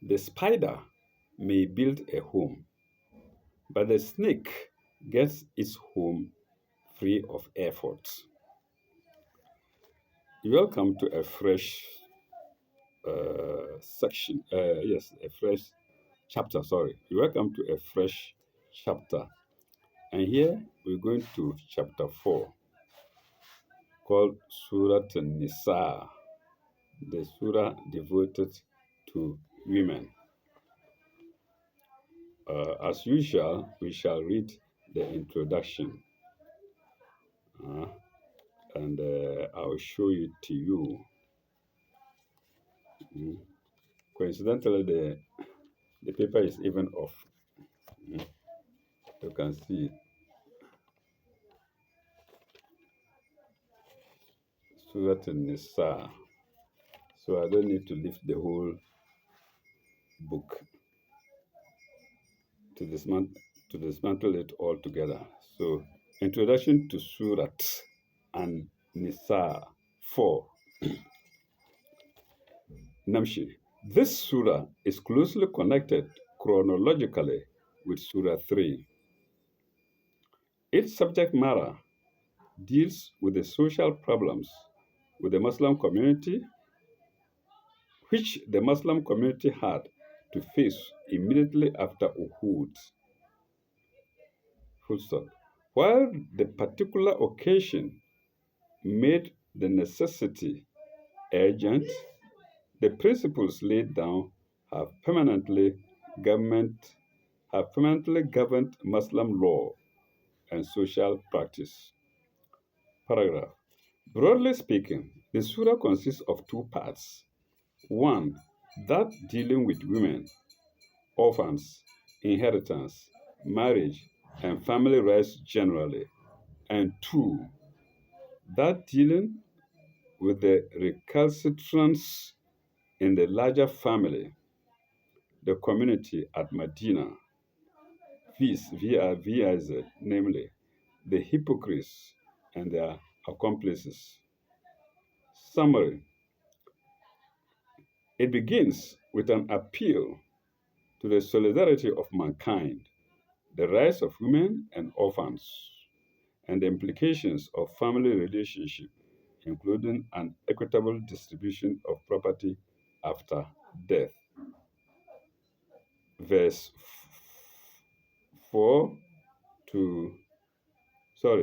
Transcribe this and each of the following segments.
The spider may build a home, but the snake gets its home free of effort. Welcome to a fresh section. Yes, a fresh chapter. Sorry. Welcome to a fresh chapter. And here we're going to chapter 4 called Surah An-Nisa, the surah devoted to women. As usual, we shall read the introduction uh, and I'll show it to you. Mm. Coincidentally, the paper is even off. Mm. You can see it. Surah An-Nisa. So I don't need to lift the whole book to dismantle it all together. So, introduction to Surat and Nisa 4. Namshi. This surah is closely connected chronologically with Surah 3. Its subject matter deals with the social problems with the Muslim community, which the Muslim community had to face immediately after Uhud. Full stop. While the particular occasion made the necessity urgent, the principles laid down have permanently government have permanently governed Muslim law and social practice. Paragraph. Broadly speaking, the surah consists of two parts. One, that dealing with women, orphans, inheritance, marriage, and family rights generally. And two, that dealing with the recalcitrance in the larger family, the community at Medina, VIZ, namely the hypocrites and their accomplices. Summary. It begins with an appeal to the solidarity of mankind, the rights of women and orphans, and the implications of family relationship, including an equitable distribution of property after death. Verse 4 to,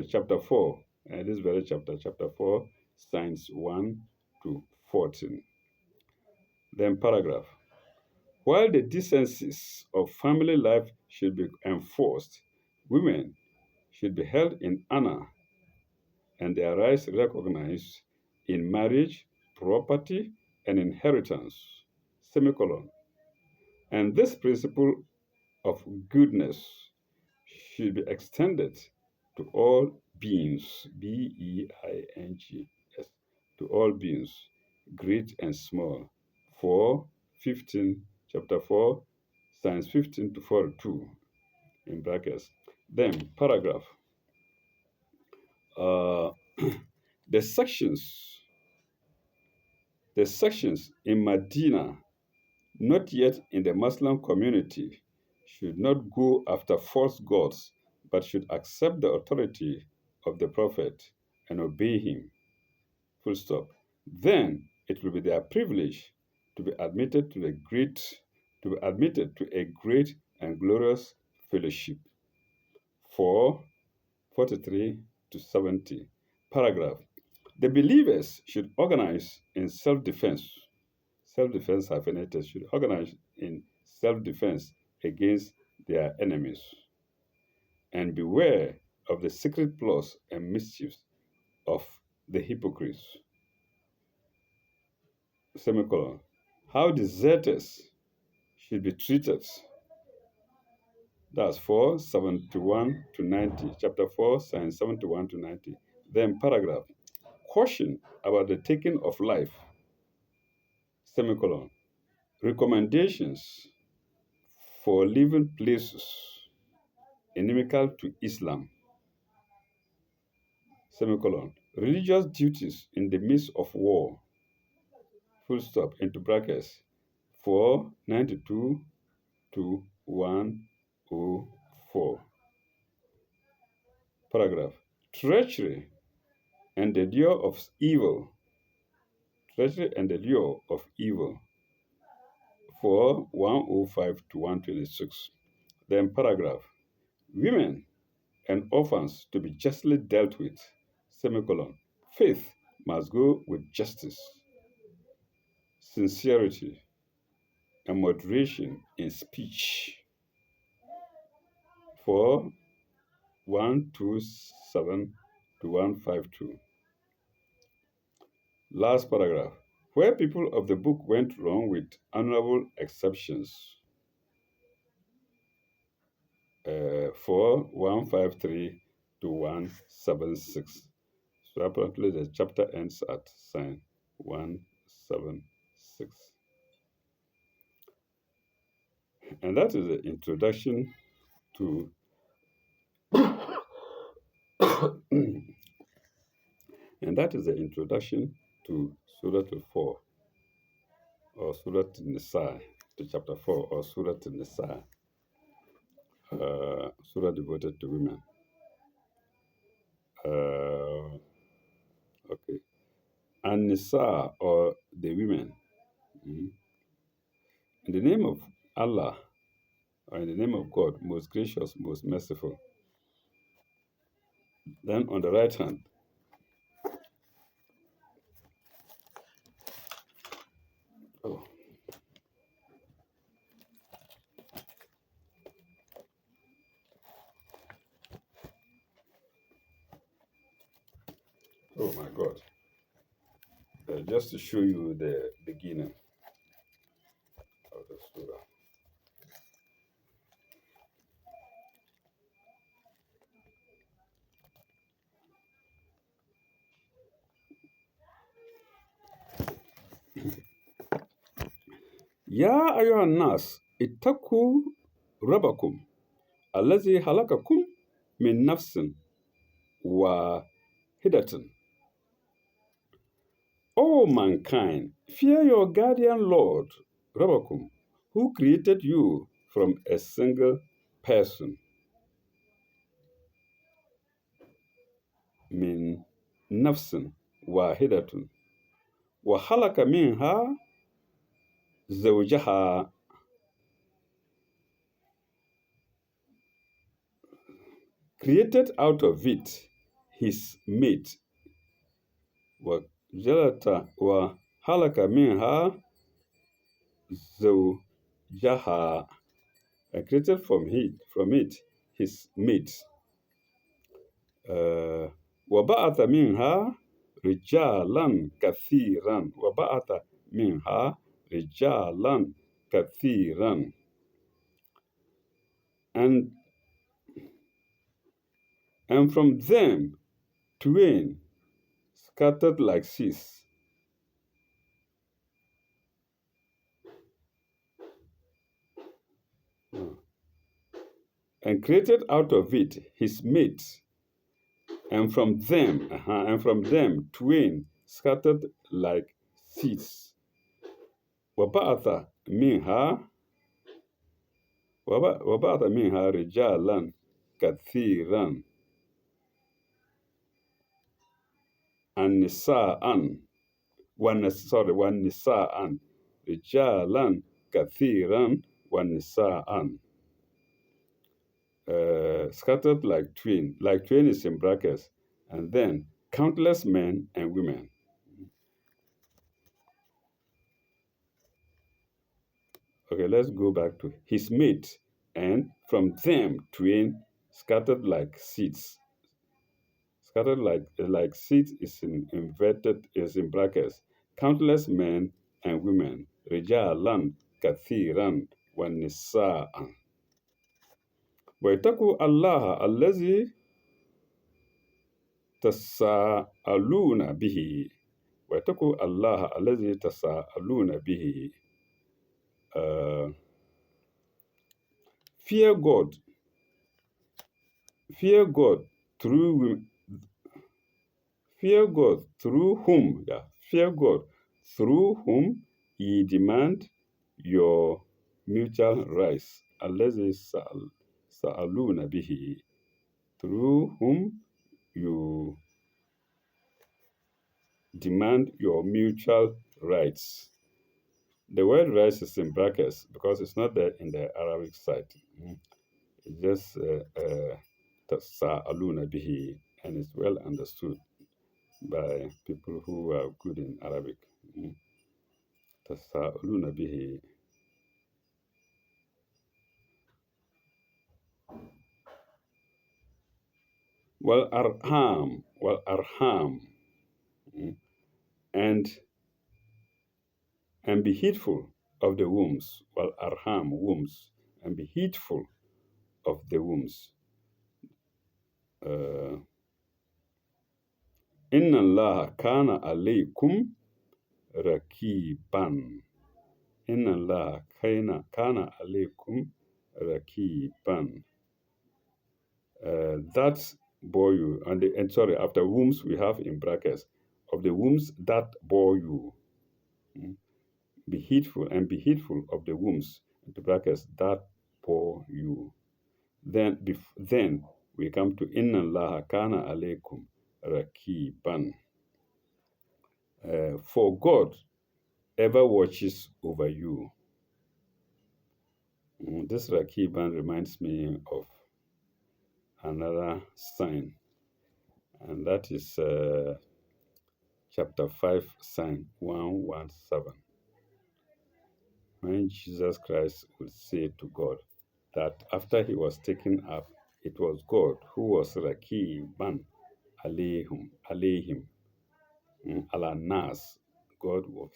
chapter 4, this very chapter 4, signs 1 to 14. Then paragraph. While the decencies of family life should be enforced, women should be held in honor and their rights recognized in marriage, property, and inheritance. Semicolon. And this principle of goodness should be extended to all beings, beings, to all beings, great and small. 4:15, chapter 4, signs 15 to 42, in brackets. Then, paragraph. Uh, the sections, the sections in Medina, not yet in the Muslim community, should not go after false gods, but should accept the authority of the Prophet and obey him. Full stop. Then it will be their privilege to be admitted to a great and glorious fellowship. 4:43 to 70. Paragraph. The believers should organize in self-defense. Self-defense hyphenated should organize in self-defense against their enemies and beware of the secret plots and mischiefs of the hypocrites. Semicolon. How deserters should be treated. That's 4:71 to 90. Chapter 4, signs 71 to 90. Then paragraph. Caution about the taking of life. Semicolon. Recommendations for living places inimical to Islam. Semicolon. Religious duties in the midst of war. Full stop, into brackets. 492 to 104. Paragraph. Treachery and the lure of evil. Treachery and the lure of evil. 105 to 126. Then paragraph. Women and orphans to be justly dealt with. Semicolon. Faith must go with justice, sincerity, and moderation in speech. 127 to 152. Last paragraph. Where people of the book went wrong with honorable exceptions. 153 to 176. So apparently the chapter ends at sign 176. And that is the introduction to and that is the introduction to Surah 4 or Surah Nisa, to chapter 4 or Surah Nisa, Surah devoted to women. Okay. And Nisa, or the women. In the name of Allah, or in the name of God, most gracious, most merciful. Then on the right hand, oh, oh my God. Just to show you the beginning of the surah. يا أيها الناس اتقوا ربكم الذي خلقكم من نفس واحدة. O mankind, fear your guardian Lord, Rabbakum, who created you from a single person. من نفس واحدة وخلق منها زوجها. Created out of it his mate. وخلق منها زوجها. And created from it his mate. وبعث منها رجالا كثيرا. وبعث منها رجالا كثيرا. And from them twain scattered like seeds. And created out of it his mate, and from them twain scattered like seeds. وبعث منها رجالا كثيرا والنساء رجالا كثيرا والنساء. Scattered like twain. Like twain is in brackets. And then countless men and women. Okay, let's go back to his mate. And from them twain scattered like seeds. Scattered like seeds is in brackets. Countless men and women. Rijalan kathiran wa nisa'an. واتقوا الله الذي تساءلون به. واتقوا الله الذي تساءلون به. Fear God. Fear God through whom ye demand your mutual rights الذي سألون به, through whom you demand your mutual rights. The word rights is in brackets because it's not there in the Arabic side. It's just Tasa'aluna bihi, and it's well understood by people who are good in Arabic. Tasa'aluna bihi. Wal arham, and be heedful of the wombs. Wal arham, wombs, and be heedful of the wombs. Inna Allah kana alaykum rakiban. Inna Allah kana alaykum rakiban. That bore you, and sorry, after wombs we have in brackets, of the wombs that bore you. Be heedful of the wombs, into brackets, that bore you. Then we come to Inna Allah kana alaykum rakiban. For God ever watches over you. This rakiban reminds me of another sign, and that is chapter 5, sign 117. When Jesus Christ would say to God that after he was taken up, it was God who was rakiban alayhim, ala nas. God was,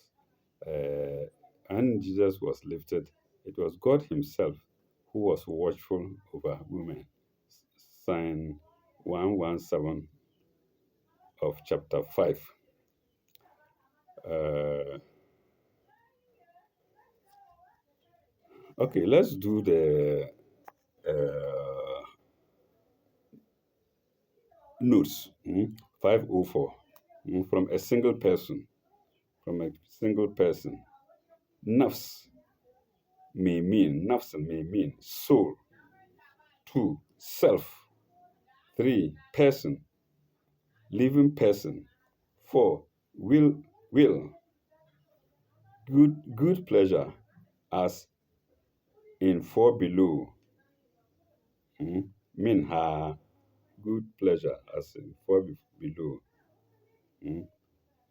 and Jesus was lifted. It was God himself who was watchful over women. Sign 117 of chapter 5. Okay, let's do the notes. 504. From a single person. Nafs may mean soul. 2, self. 3, person, living person. 4, will. Good pleasure, as in 4 below. Minha, good pleasure, as in 4 below.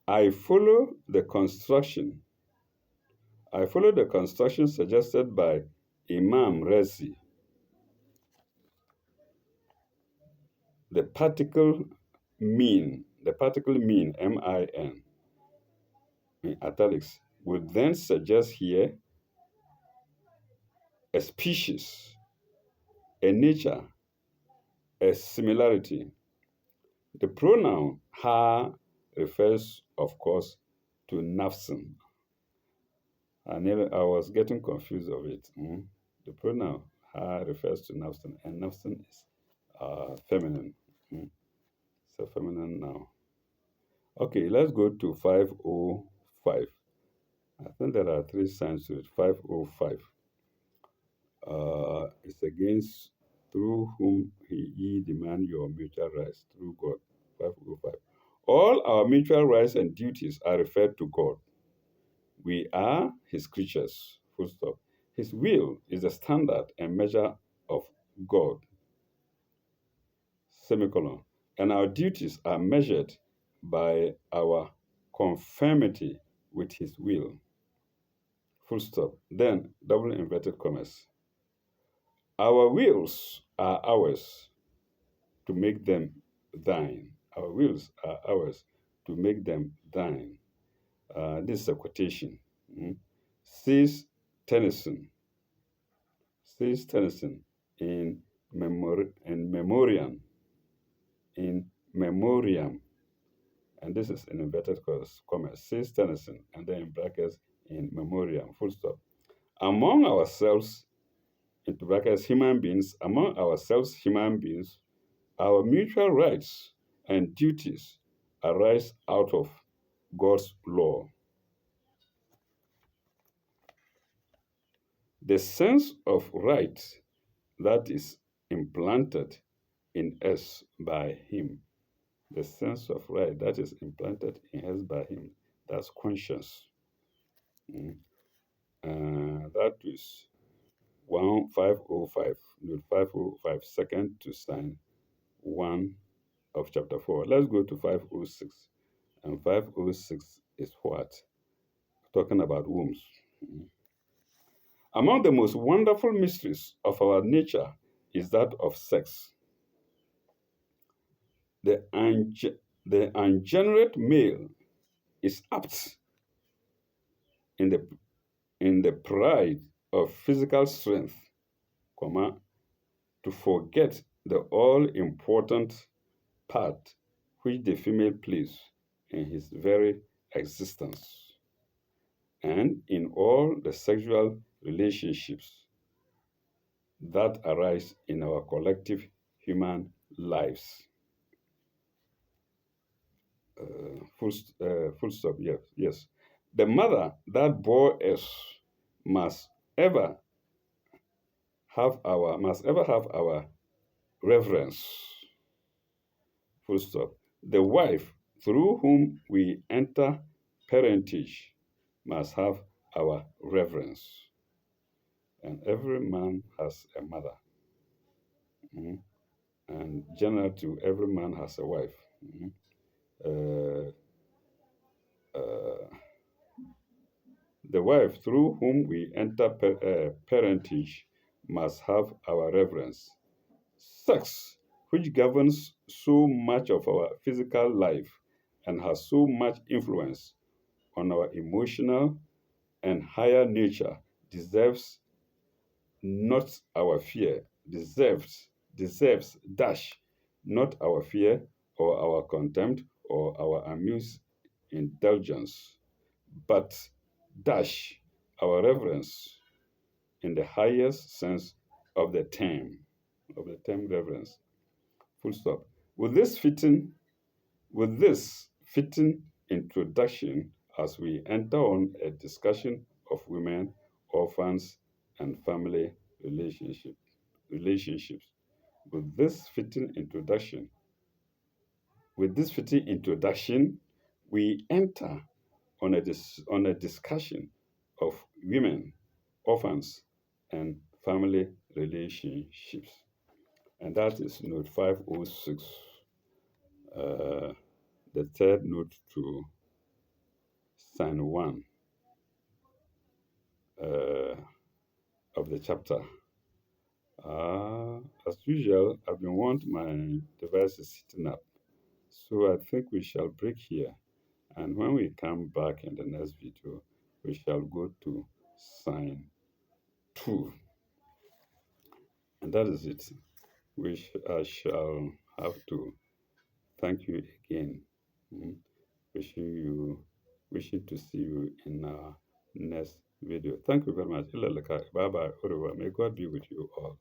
I follow the construction suggested by Imam Razi. The particle mean, M-I-N, in italics, would then suggest here a species, a nature, a similarity. The pronoun ha refers, of course, to nafsin. I was getting confused of it. The pronoun ha refers to nafsin, and nafsin is feminine. It's a feminine noun. Okay, let's go to 505. I think there are 3 signs to it. 505. It's against through whom ye demand your mutual rights, through God. 505. All our mutual rights and duties are referred to God. We are his creatures, full stop. His will is the standard and measure of God, semicolon. And our duties are measured by our conformity with his will, full stop. Then, double inverted commas. Our wills are ours to make them thine. Our wills are ours to make them thine. This is a quotation. Says Tennyson. In memoriam. And this is in inverted commas. Says Tennyson, and then in brackets, in memoriam, full stop. Among ourselves, into brackets, human beings, our mutual rights and duties arise out of God's law. The sense of right that is implanted in us by Him. The sense of right that is implanted in us by Him. That's conscience. Mm. That is 1505, note 505, second to sign 1 of chapter 4. Let's go to 506. And 506 is what? Talking about wombs. Mm. Among the most wonderful mysteries of our nature is that of sex. The, the ungenerate male is apt in the pride of physical strength, comma, to forget the all important part which the female plays in his very existence and in all the sexual relationships that arise in our collective human lives. Full stop. Yes, yes. The mother that bore us must ever must ever have our reverence. Full stop. The wife through whom we enter parentage must have our reverence. And every man has a mother. Mhm. And general to every man has a wife. Mhm. Uh, uh, the wife through whom we enter parentage must have our reverence. Sex, which governs so much of our physical life and has so much influence on our emotional and higher nature, deserves not our fear, deserves dash, not our fear or our contempt or our amused indulgence, but dash our reverence in the highest sense of the term reverence. Full stop. With this fitting, with this fitting introduction, as we enter on a discussion of women, orphans, and family relationships. With this fitting introduction, we enter on a discussion of women, orphans, and family relationships. And that is note 506, the third note to sign 1 uh, of the chapter. As usual, I've been wanting my device is sitting up. So I think we shall break here. And when we come back in the next video, we shall go to sign 2. And that is it. I shall have to thank you again. Mm. Wishing to see you in our next video. Thank you very much. Bye bye. May God be with you all.